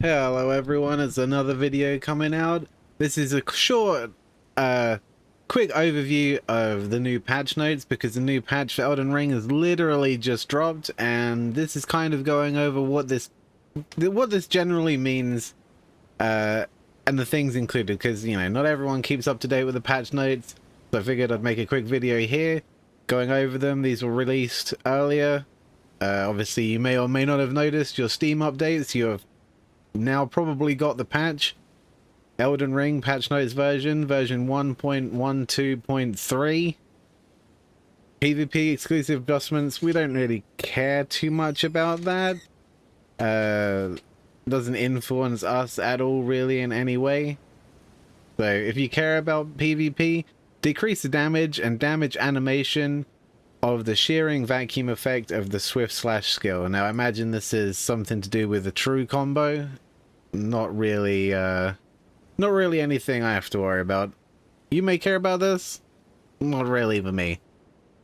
Hello everyone, it's another video coming out. This is a short, quick overview of the new patch notes because the new patch for Elden Ring has literally just dropped, and this is kind of going over what this generally means, and the things included, because, you know, not everyone keeps up to date with the patch notes, so I figured I'd make a quick video here, going over them. These were released earlier. Obviously, you may or may not have noticed your Steam updates. You have now probably got the patch. Elden Ring patch notes version 1.12.3. PvP exclusive adjustments, we don't really care too much about that. Doesn't influence us at all really in any way. So if you care about PvP, decrease the damage and damage animation of the shearing vacuum effect of the swift slash skill. Now I imagine this is something to do with the true combo. Not really anything I have to worry about. You may care about this, not really for me.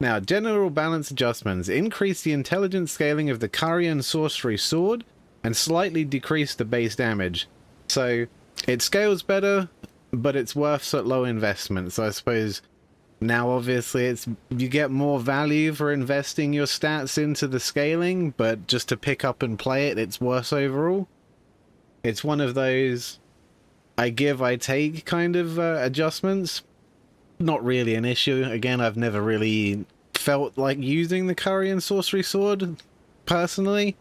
Now, general balance adjustments. Increase the intelligence scaling of the Carian sorcery sword and slightly decrease the base damage. So it scales better, but it's worth such low investment. So I suppose now obviously you get more value for investing your stats into the scaling, but just to pick up and play it, it's worse overall. It's one of those I give, I take kind of adjustments. Not really an issue. Again, I've never really felt like using the Carian Sorcery Sword, personally.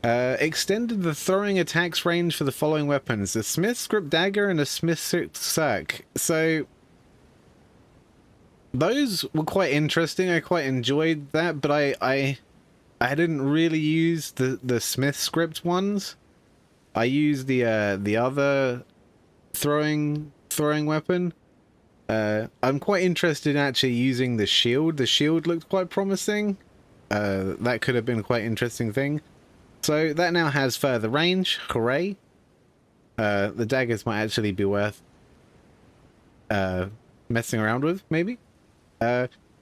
Extended the throwing attacks range for the following weapons. The Smith's Grip Dagger and a Smith's Cirque. So, those were quite interesting. I quite enjoyed that, but I didn't really use the Smith's Script ones. I used the other throwing weapon. I'm quite interested in actually using the shield. The shield looked quite promising. That could have been a quite interesting thing. So that now has further range. Hooray! The daggers might actually be worth messing around with, maybe.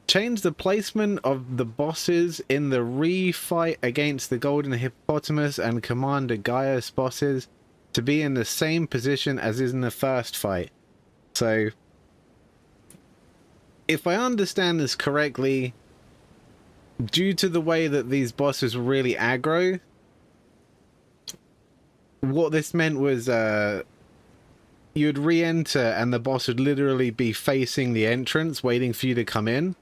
Change the placement of the bosses in the re-fight against the Golden Hippopotamus and Commander Gaius bosses to be in the same position as is in the first fight. So, if I understand this correctly, due to the way that these bosses were really aggro, what this meant was you'd re-enter and the boss would literally be facing the entrance, waiting for you to come in.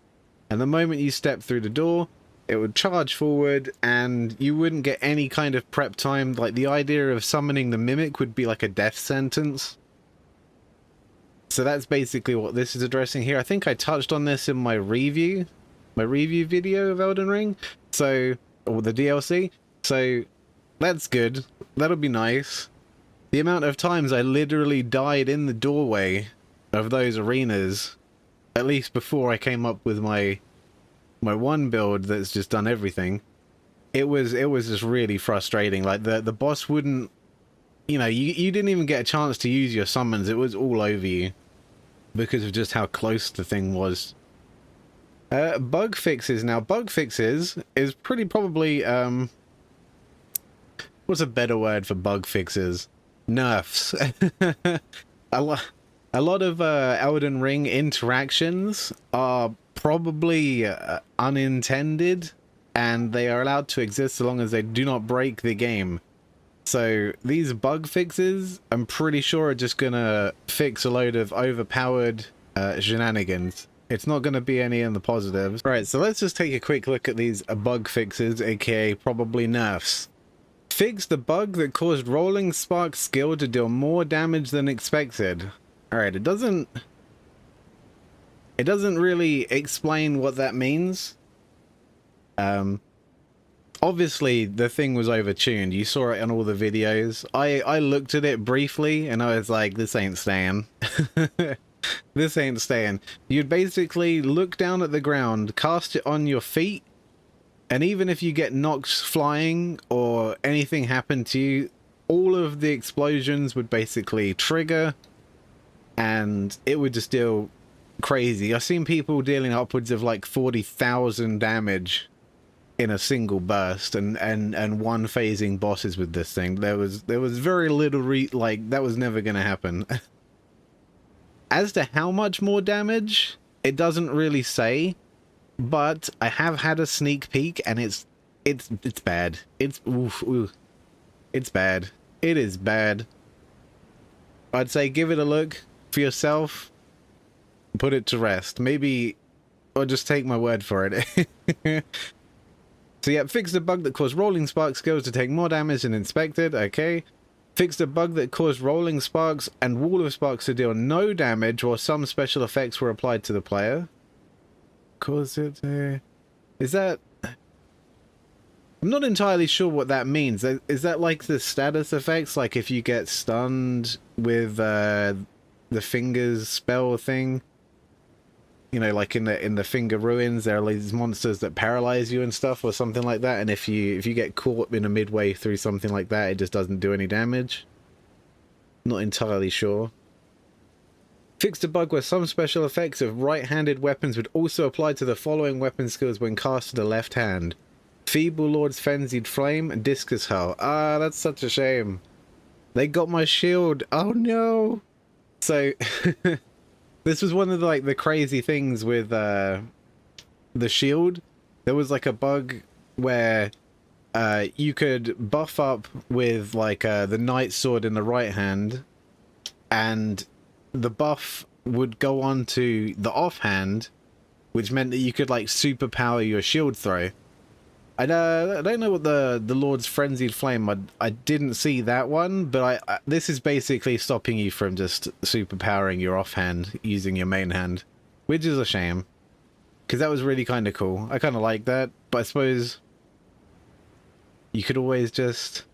And the moment you step through the door, it would charge forward and you wouldn't get any kind of prep time. Like, the idea of summoning the Mimic would be like a death sentence. So that's basically what this is addressing here. I think I touched on this in my review video of Elden Ring. So, or the DLC. So, that's good. That'll be nice. The amount of times I literally died in the doorway of those arenas, at least before I came up with my one build that's just done everything, it was just really frustrating. Like, the boss wouldn't, you know, you didn't even get a chance to use your summons. It was all over you because of just how close the thing was. Bug fixes. Now, bug fixes is pretty probably, what's a better word for bug fixes? Nerfs. A lot of Elden Ring interactions are probably unintended, and they are allowed to exist so long as they do not break the game. So these bug fixes, I'm pretty sure, are just gonna fix a load of overpowered shenanigans. It's not gonna be any in the positives. Right, so let's just take a quick look at these bug fixes, aka probably nerfs. Fix the bug that caused Rolling Spark's skill to deal more damage than expected. Alright, it doesn't really explain what that means. Obviously the thing was overtuned. You saw it in all the videos. I looked at it briefly and I was like, this ain't staying. This ain't staying. You'd basically look down at the ground, cast it on your feet, and even if you get knocked flying or anything happened to you, all of the explosions would basically trigger and it would just deal crazy. I've seen people dealing upwards of like 40,000 damage in a single burst, and one phasing bosses with this thing. There was very little like that was never going to happen. As to how much more damage, it doesn't really say, but I have had a sneak peek, and it's bad. It's it's bad. It is bad. I'd say give it a look for yourself. Put it to rest. Maybe, or just take my word for it. So yeah, fix the bug that caused rolling spark skills to take more damage than inspected. Okay. Fix the bug that caused rolling sparks and wall of sparks to deal no damage while some special effects were applied to the player. Cause it... is that... I'm not entirely sure what that means. Is that like the status effects? Like if you get stunned with the fingers spell thing? You know, like in the finger ruins, there are these monsters that paralyze you and stuff, or something like that. And if you get caught in a midway through something like that, it just doesn't do any damage. Not entirely sure. Fixed a bug where some special effects of right-handed weapons would also apply to the following weapon skills when cast to the left hand: Feeble Lord's Frenzied Flame and Discus Hurl. Ah, that's such a shame. They got my shield. Oh no. So. This was one of the crazy things with the shield. There was like a bug where you could buff up with like the Knight Sword in the right hand, and the buff would go on to the offhand, which meant that you could like superpower your shield throw. I don't know what the Lord's Frenzied Flame, I didn't see that one, but this is basically stopping you from just superpowering your offhand using your main hand, which is a shame, because that was really kind of cool. I kind of like that, but I suppose you could always just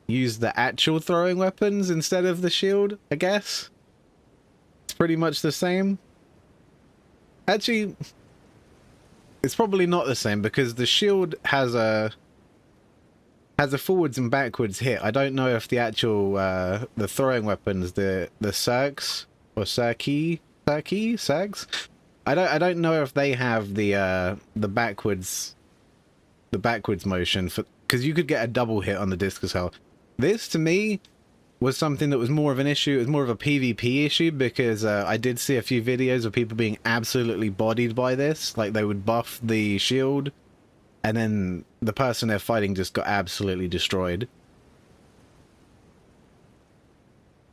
use the actual throwing weapons instead of the shield, I guess. It's pretty much the same. Actually... it's probably not the same, because the shield has a forwards and backwards hit. I don't know if the actual the throwing weapons, the Cirques or Circi, I don't know if they have the backwards motion, for because you could get a double hit on the Discus Hurl. This to me was something that was more of an issue. It was more of a PvP issue, because I did see a few videos of people being absolutely bodied by this. Like, they would buff the shield, and then the person they're fighting just got absolutely destroyed.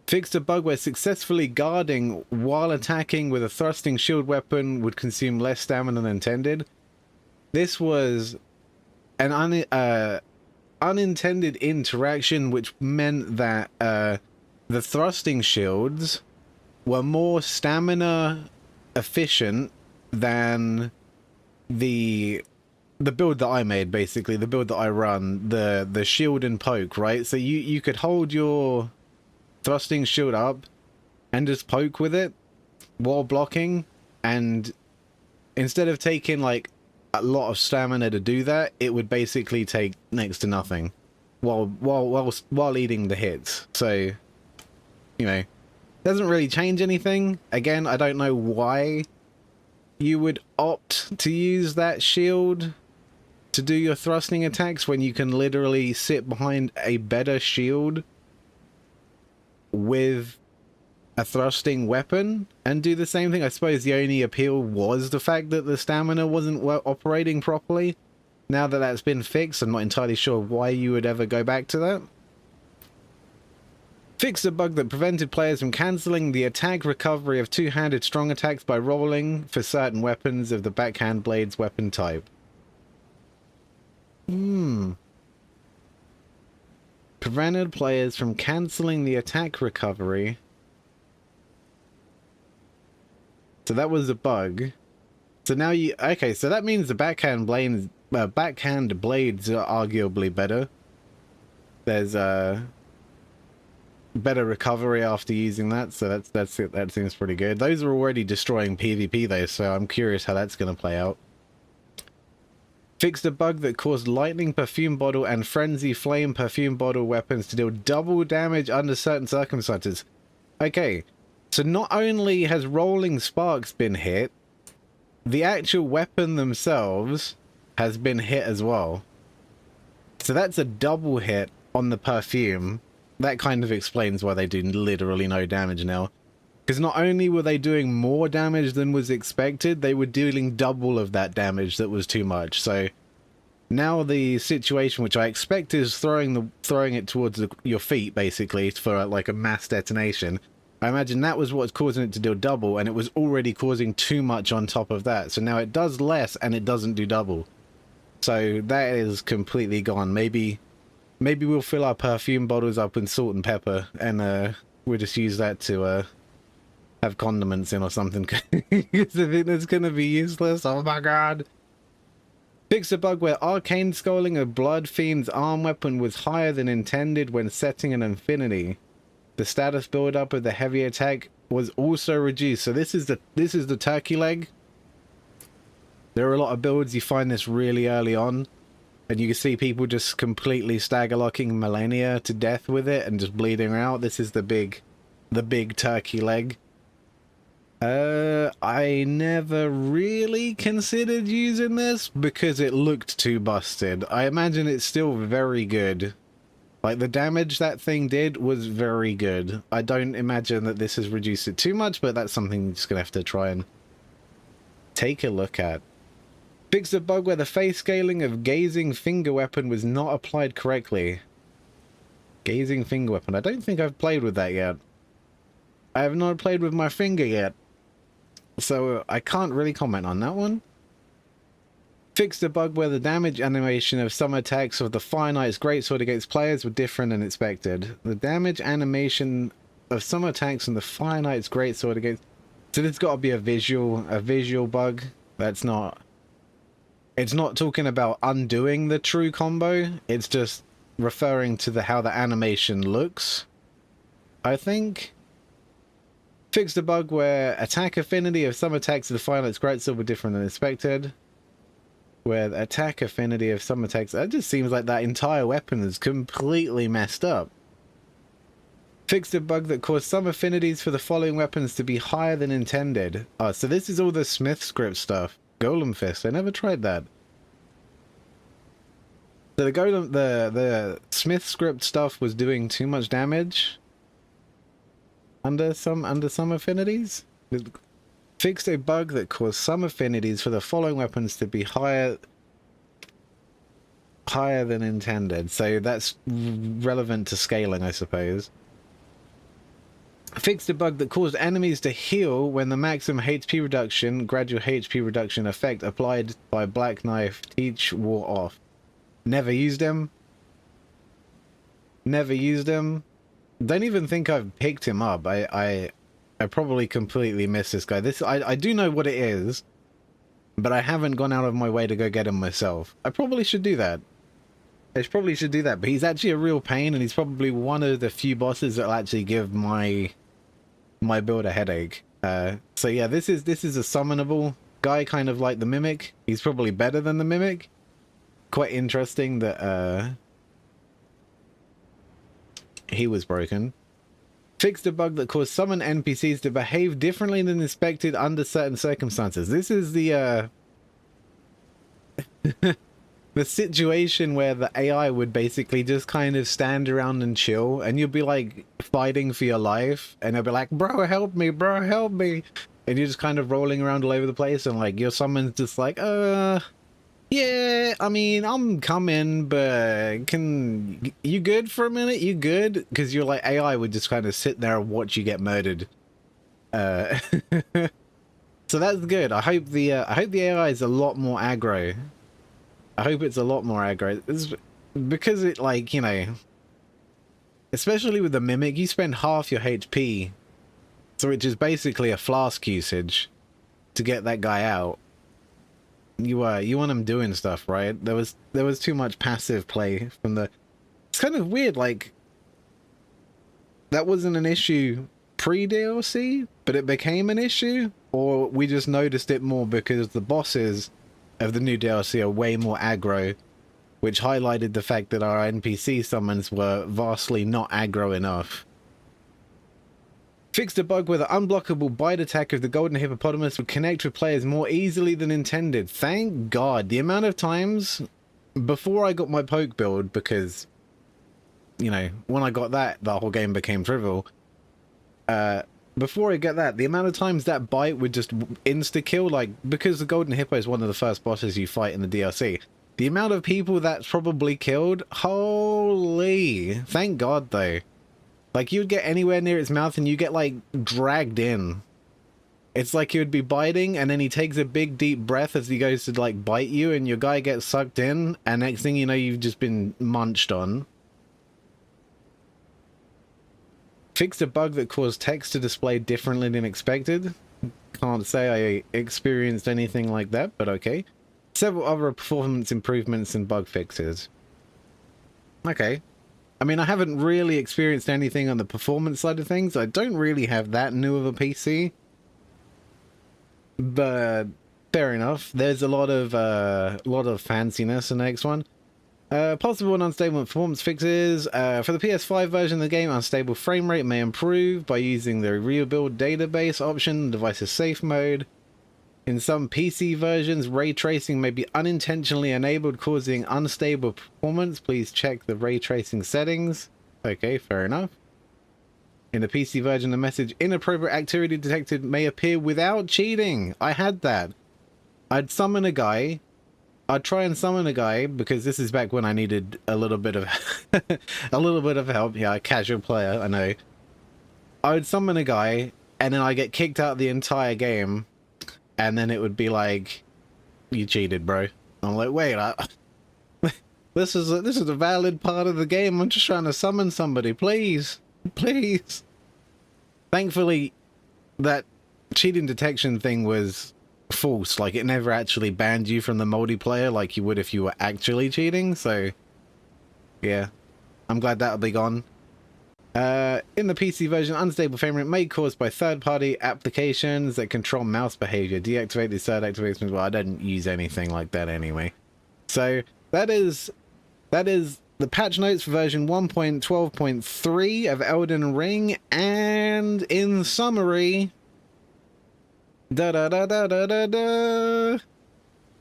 Fixed a bug where successfully guarding while attacking with a thrusting shield weapon would consume less stamina than intended. This was an unintended interaction, which meant that the thrusting shields were more stamina efficient than the build that I made, basically the build that I run, the shield and poke, right? So you could hold your thrusting shield up and just poke with it while blocking, and instead of taking like a lot of stamina to do that, it would basically take next to nothing while eating the hits. So, you know, doesn't really change anything. Again, I don't know why you would opt to use that shield to do your thrusting attacks when you can literally sit behind a better shield with a thrusting weapon and do the same thing. I suppose the only appeal was the fact that the stamina wasn't operating properly. Now that that's been fixed, I'm not entirely sure why you would ever go back to that. Fixed a bug that prevented players from cancelling the attack recovery of two-handed strong attacks by rolling for certain weapons of the backhand blades weapon type. Prevented players from cancelling the attack recovery. So that was a bug. So now you... okay, so that means the backhand blades are arguably better. There's better recovery after using that, so that's it. That seems pretty good. Those are already destroying PvP though, so I'm curious how that's going to play out. Fixed a bug that caused lightning perfume bottle and frenzy flame perfume bottle weapons to deal double damage under certain circumstances. Okay. So not only has rolling sparks been hit, the actual weapon themselves has been hit as well. So that's a double hit on the Perfume. That kind of explains why they do literally no damage now. Because not only were they doing more damage than was expected, they were dealing double of that damage that was too much. So now the situation, which I expect is throwing it towards your feet, basically, for like a mass detonation. I imagine that was what's causing it to do double, and it was already causing too much on top of that. So now it does less, and it doesn't do double. So that is completely gone. Maybe we'll fill our Perfume bottles up with salt and pepper, and we'll just use that to have condiments in or something. Because I think that's gonna be useless. Oh my god. Fix a bug where arcane scaling of Blood Fiend's arm weapon was higher than intended when setting an infinity. The status build-up of the heavy attack was also reduced. So this is the turkey leg. There are a lot of builds you find this really early on, and you can see people just completely stagger locking Millennia to death with it and just bleeding out. This is the big turkey leg. I never really considered using this because it looked too busted. I imagine it's still very good. Like, the damage that thing did was very good. I don't imagine that this has reduced it too much, but that's something you're just gonna have to try and take a look at. Fix a bug where the face scaling of Gazing Finger Weapon was not applied correctly. Gazing Finger Weapon. I don't think I've played with that yet. I have not played with my finger yet, so I can't really comment on that one. Fixed a bug where the damage animation of some attacks of the Fire Knight's Greatsword against players were different than expected. The damage animation of some attacks on the Fire Knight's Greatsword against... So there's got to be a visual bug. That's not... It's not talking about undoing the true combo. It's just referring to how the animation looks, I think. Fixed a bug where attack affinity of some attacks of the Fire Knight's Greatsword were different than expected. Where the attack affinity of some attacks... That just seems like that entire weapon is completely messed up. Fixed a bug that caused some affinities for the following weapons to be higher than intended. Oh, so this is all the Smith script stuff. Golem Fist. I never tried that. So the Smith script stuff was doing too much damage under some affinities. Fixed a bug that caused some affinities for the following weapons to be higher than intended. So that's relevant to scaling, I suppose. Fixed a bug that caused enemies to heal when the maximum HP reduction, gradual HP reduction effect applied by Black Knife Teach wore off. Never used him. Never used him. Don't even think I've picked him up. I probably completely missed this guy. I do know what it is, but I haven't gone out of my way to go get him myself. I probably should do that. I probably should do that, but he's actually a real pain, and he's probably one of the few bosses that'll actually give my build a headache. So yeah, this is a summonable guy, kind of like the Mimic. He's probably better than the Mimic. Quite interesting that he was broken. Fixed a bug that caused summon NPCs to behave differently than expected under certain circumstances. This is the the situation where the AI would basically just kind of stand around and chill, and you'll be like fighting for your life, and they'll be like, bro, help me, bro, help me. And you're just kind of rolling around all over the place, and like your summon's just like, yeah, I mean, I'm coming, but you good for a minute? You good? Because you're like, AI would just kind of sit there and watch you get murdered. So that's good. I hope the AI is a lot more aggro. I hope it's a lot more aggro. Because it, like, you know, especially with the Mimic, you spend half your HP, so which is basically a flask usage to get that guy out. You want him doing stuff, right? There was too much passive play from the... It's kind of weird, like, that wasn't an issue pre-DLC, but it became an issue, or we just noticed it more because the bosses of the new DLC are way more aggro, which highlighted the fact that our NPC summons were vastly not aggro enough. Fixed a bug where the unblockable bite attack of the golden hippopotamus would connect with players more easily than intended. Thank God. The amount of times before I got my poke build, because, you know, when I got that, the whole game became trivial. Before I get that, the amount of times that bite would just insta-kill, like, because the golden hippo is one of the first bosses you fight in the DLC. The amount of people that's probably killed, holy. Thank God, though. Like, you'd get anywhere near its mouth and you get, like, dragged in. It's like he would be biting and then he takes a big deep breath as he goes to, like, bite you and your guy gets sucked in and next thing you know, you've just been munched on. Fixed a bug that caused text to display differently than expected. Can't say I experienced anything like that, but okay. Several other performance improvements and bug fixes. Okay. I mean, I haven't really experienced anything on the performance side of things. I don't really have that new of a PC. But fair enough. There's a lot of fanciness in the next one. Possible and unstable performance fixes. For the PS5 version of the game, unstable frame rate may improve by using the rebuild database option, device's safe mode. In some PC versions, ray tracing may be unintentionally enabled, causing unstable performance. Please check the ray tracing settings. Okay, fair enough. In the PC version, the message inappropriate activity detected may appear without cheating. I had that. I'd summon a guy. I'd try and summon a guy because this is back when I needed a little bit of a little bit of help. Yeah, casual player, I know. I would summon a guy and then I get kicked out of the entire game. And then it would be like, you cheated, bro. I'm like, wait, this is a valid part of the game. I'm just trying to summon somebody, please, please. Thankfully, that cheating detection thing was false. Like, it never actually banned you from the multiplayer like you would if you were actually cheating. So, yeah, I'm glad that'll be gone. In the PC version, unstable frame rate may be caused by third-party applications that control mouse behavior. Deactivate the third activation as well. I don't use anything like that anyway. So that is the patch notes for version 1.12.3 of Elden Ring. And in summary,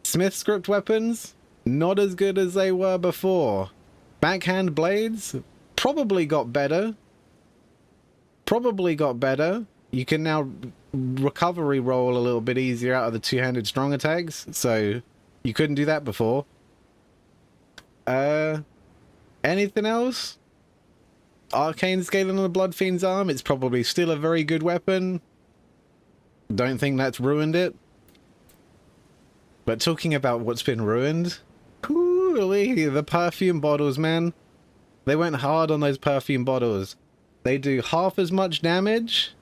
Smith script weapons, not as good as they were before. Backhand blades, probably got better. You can now recovery roll a little bit easier out of the two-handed strong attacks, so you couldn't do that before. Anything else? Arcane scaling on the Blood Fiend's arm, it's probably still a very good weapon. Don't think that's ruined it. But talking about what's been ruined, holy, the perfume bottles, man. They went hard on those perfume bottles. They do half as much damage.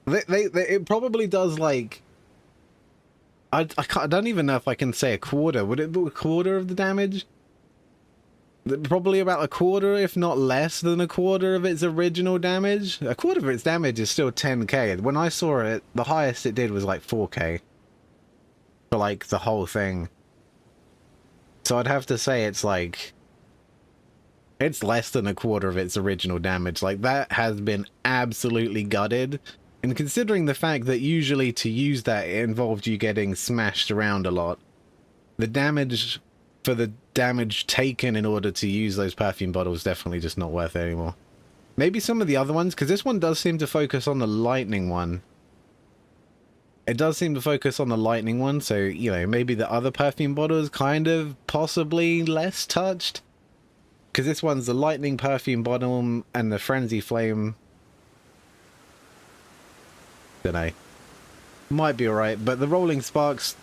It probably does, like, I don't even know if I can say a quarter. Would it be a quarter of the damage? Probably about a quarter, if not less than a quarter of its original damage. A quarter of its damage is still 10k. When I saw it, the highest it did was like 4k. For like the whole thing. So I'd have to say it's like, it's less than a quarter of its original damage. Like, that has been absolutely gutted. And considering the fact that usually to use that it involved you getting smashed around a lot, the damage for the damage taken in order to use those perfume bottles definitely just not worth it anymore. Maybe some of the other ones, because this one does seem to focus on the lightning one. It does seem to focus on the lightning one, so, you know, maybe the other perfume bottles kind of possibly less touched. Because this one's the lightning perfume bottle and the frenzy flame. Dunno. Might be alright, but the rolling sparks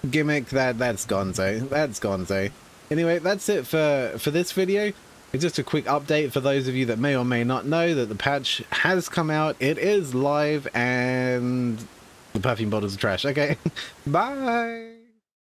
gimmick, that's gonzo. That's gonzo. Anyway, that's it for this video. It's just a quick update for those of you that may or may not know that the patch has come out. It is live and the perfume bottles are trash. Okay, bye!